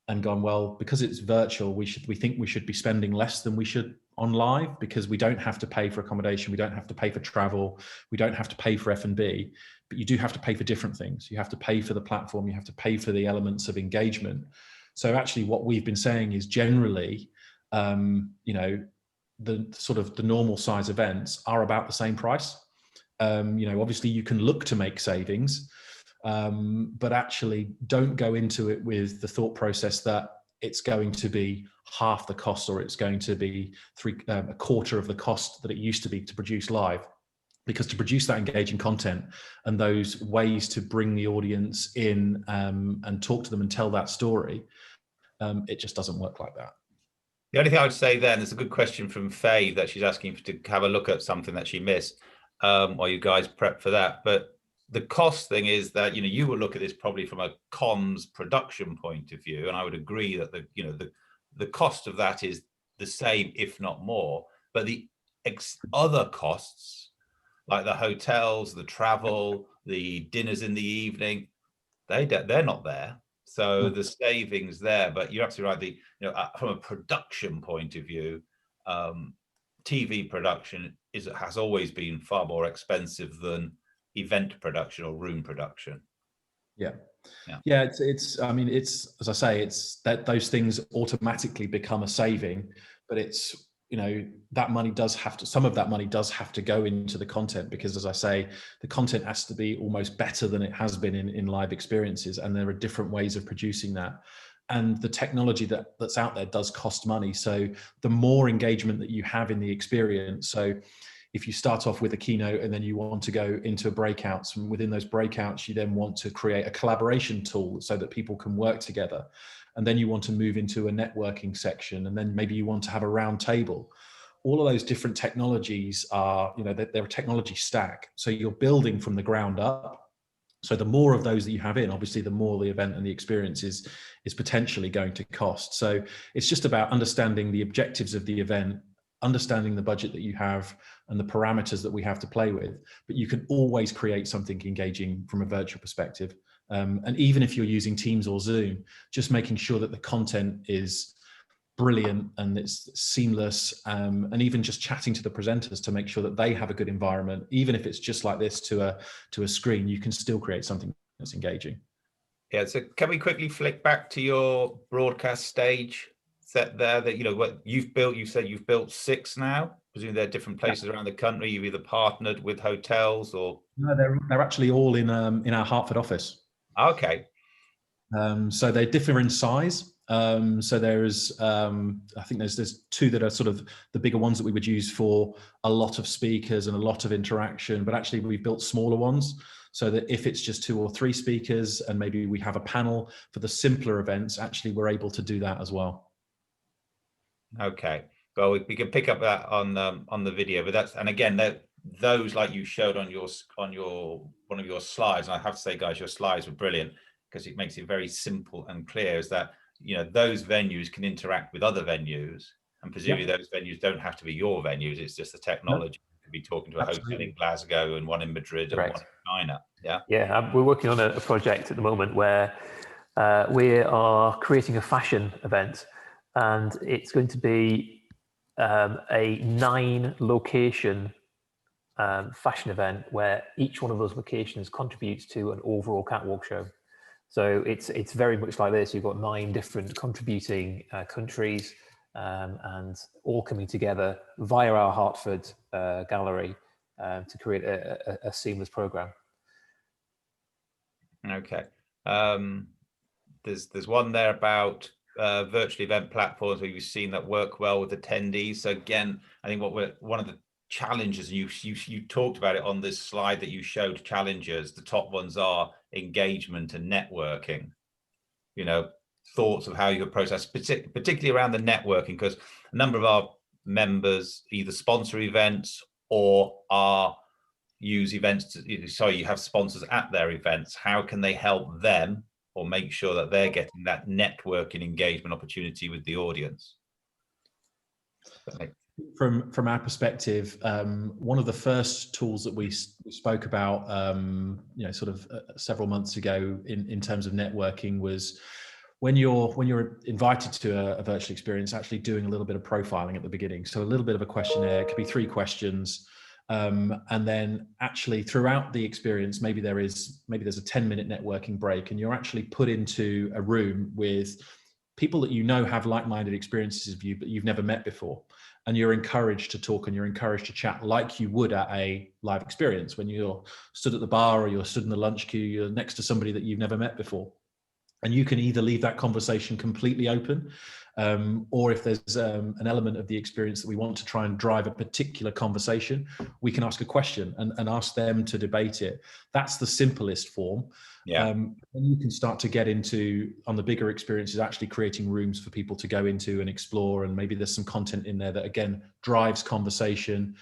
B: and gone, well, because it's virtual, we think we should be spending less than we should on live, because we don't have to pay for accommodation, we don't have to pay for travel, we don't have to pay for F&B, but you do have to pay for different things. You have to pay for the platform, you have to pay for the elements of engagement. So actually what we've been saying is, generally, you know, the sort of the normal size events are about the same price. You know, obviously you can look to make savings, but actually don't go into it with the thought process that it's going to be half the cost, or it's going to be a quarter of the cost that it used to be to produce live. Because to produce that engaging content and those ways to bring the audience in and talk to them and tell that story, it just doesn't work like that.
A: The only thing I would say then, there's a good question from Faye that she's asking to have a look at something that she missed while you guys prep for that. But the cost thing is that, you know, you will look at this probably from a comms production point of view, and I would agree that the cost of that is the same, if not more. But the other costs, like the hotels, the travel, the dinners in the evening, they're not there. So the savings there, but you're absolutely right. From a production point of view, TV production has always been far more expensive than event production or room production.
B: Yeah. It's I mean, it's, as I say, it's that those things automatically become a saving, but it's, that money does have to, some of that money does have to go into the content, because, as I say, the content has to be almost better than it has been in live experiences, and there are different ways of producing that. And the technology that's out there does cost money. So the more engagement that you have in the experience, so if you start off with a keynote and then you want to go into breakouts, and within those breakouts, you then want to create a collaboration tool so that people can work together. And then you want to move into a networking section, and then maybe you want to have a round table. All of those different technologies are, they're a technology stack. So you're building from the ground up. So the more of those that you have in, obviously, the more the event and the experience is potentially going to cost. So it's just about understanding the objectives of the event, understanding the budget that you have and the parameters that we have to play with. But you can always create something engaging from a virtual perspective. And even if you're using Teams or Zoom, just making sure that the content is brilliant and it's seamless, and even just chatting to the presenters to make sure that they have a good environment, even if it's just like this to a screen, you can still create something that's engaging.
A: Yeah, so can we quickly flick back to your broadcast stage set there that, what you've built? You said you've built 6 now. Presumably they're different places around the country. You've either partnered with hotels or... No,
B: they're actually all in our Hertford office.
A: Okay.
B: So they differ in size. So there's, I think there's 2 that are sort of the bigger ones that we would use for a lot of speakers and a lot of interaction, but actually we've built smaller ones so that if it's just 2 or 3 speakers and maybe we have a panel for the simpler events, actually we're able to do that as well.
A: Okay. Well, we can pick up that on the video, but that's, and again, those, like you showed on one of your slides, and I have to say, guys, your slides were brilliant, because it makes it very simple and clear, is that those venues can interact with other venues, and presumably those venues don't have to be your venues. It's just the technology. You could be talking to a hotel in Glasgow and one in Madrid and one in China.
C: We're working on a project at the moment where we are creating a fashion event, and it's going to be a 9-location fashion event where each one of those locations contributes to an overall catwalk show. So it's very much like this. You've got 9 different contributing countries, and all coming together via our Hertford gallery to create a seamless program.
A: Okay. There's one there about virtual event platforms where you've seen that work well with attendees. So again, I think one of the challenges, you talked about it on this slide that you showed, challenges. The top ones are engagement and networking. Thoughts of how you approach that, particularly around the networking, because a number of our members either sponsor events or use events you have sponsors at their events. How can they help them or make sure that they're getting that networking engagement opportunity with the audience?
B: From our perspective, one of the first tools that we spoke about, several months ago in terms of networking was when you're invited to a virtual experience, actually doing a little bit of profiling at the beginning. So a little bit of a questionnaire, it could be 3 questions. And then actually throughout the experience, maybe there's a 10-minute networking break, and you're actually put into a room with people that have like-minded experiences of you, but you've never met before. And you're encouraged to talk and you're encouraged to chat like you would at a live experience. When you're stood at the bar or you're stood in the lunch queue, you're next to somebody that you've never met before. And you can either leave that conversation completely open, or if there's an element of the experience that we want to try and drive a particular conversation, we can ask a question and ask them to debate it. That's the simplest form. Then you can start to get into, on the bigger experiences, actually creating rooms for people to go into and explore, and maybe there's some content in there that again drives conversation.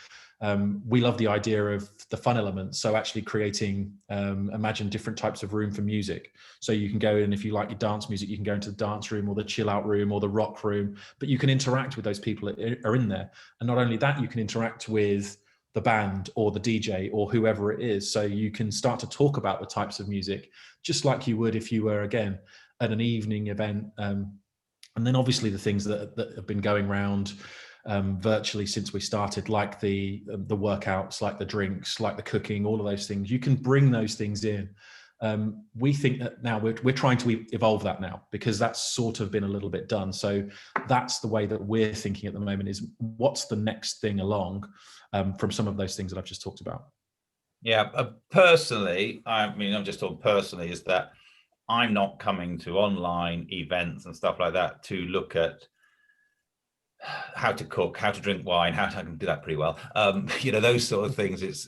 B: We love the idea of the fun element. So actually creating, imagine different types of room for music. So you can go in, if you like your dance music, you can go into the dance room or the chill out room or the rock room, but you can interact with those people that are in there. And not only that, you can interact with the band or the DJ or whoever it is. So you can start to talk about the types of music, just like you would if you were, again, at an evening event. And then obviously the things that have been going around virtually since we started, like the workouts, like the drinks, like the cooking, all of those things, you can bring those things in. We think that now we're trying to evolve that now, because that's sort of been a little bit done. So that's the way that we're thinking at the moment, is what's the next thing along from some of those things that I've just talked about.
A: Yeah, personally, I mean, I'm just talking personally, is that I'm not coming to online events and stuff like that to look at how to cook, how to drink wine, how to, I can do that pretty well. You know, those sort of things.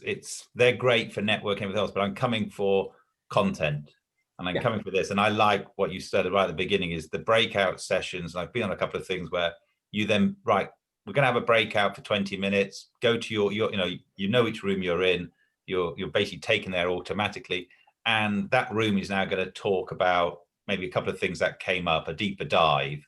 A: They're great for networking and everything else, but I'm coming for content, and I'm coming for this. And I like what you said right at the beginning, is the breakout sessions. And I've been on a couple of things where you then, right, we're going to have a breakout for 20 minutes, go to your you know which room you're in, you're basically taken there automatically. And that room is now going to talk about maybe a couple of things that came up, a deeper dive,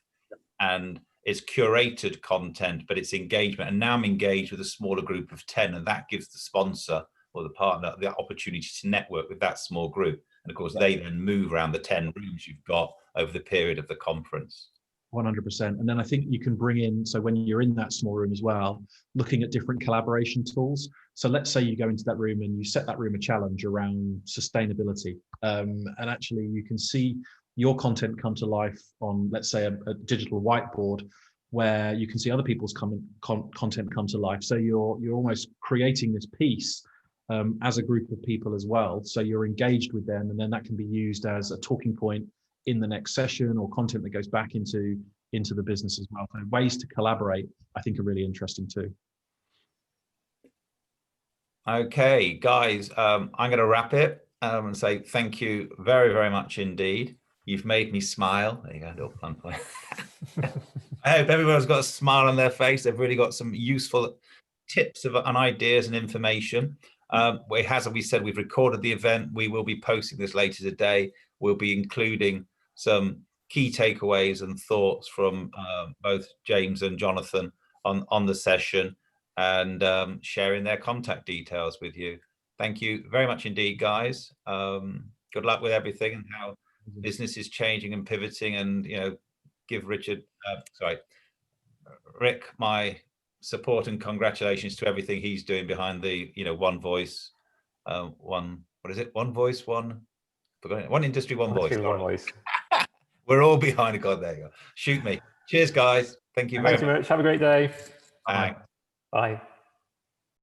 A: and it's curated content, but it's engagement. And now I'm engaged with a smaller group of 10, and that gives the sponsor or the partner the opportunity to network with that small group. And of course, they then move around the 10 rooms you've got over the period of the conference.
B: 100%. And then I think you can bring in, so when you're in that small room as well, looking at different collaboration tools. So let's say you go into that room and you set that room a challenge around sustainability. And actually you can see your content come to life on, let's say, a digital whiteboard, where you can see other people's content come to life. So you're almost creating this piece as a group of people as well. So you're engaged with them, and then that can be used as a talking point in the next session, or content that goes back into the business as well. So ways to collaborate, I think, are really interesting too.
A: Okay, guys, I'm going to wrap it and say thank you very, very much indeed. You've made me smile. There you go, little fun point. I hope everyone's got a smile on their face. They've really got some useful tips and ideas and information. As we said, we've recorded the event. We will be posting this later today. We'll be including some key takeaways and thoughts from both James and Jonathan on the session, and sharing their contact details with you. Thank you very much indeed, guys. Good luck with everything and how business is changing and pivoting, and give Rick my support and congratulations to everything he's doing behind the one voice, one voice, one industry, one voice.
C: One voice.
A: We're all behind it. God, there you go. Shoot me. Cheers, guys. Thank you very much.
C: Have a great day.
A: Bye.
C: Bye.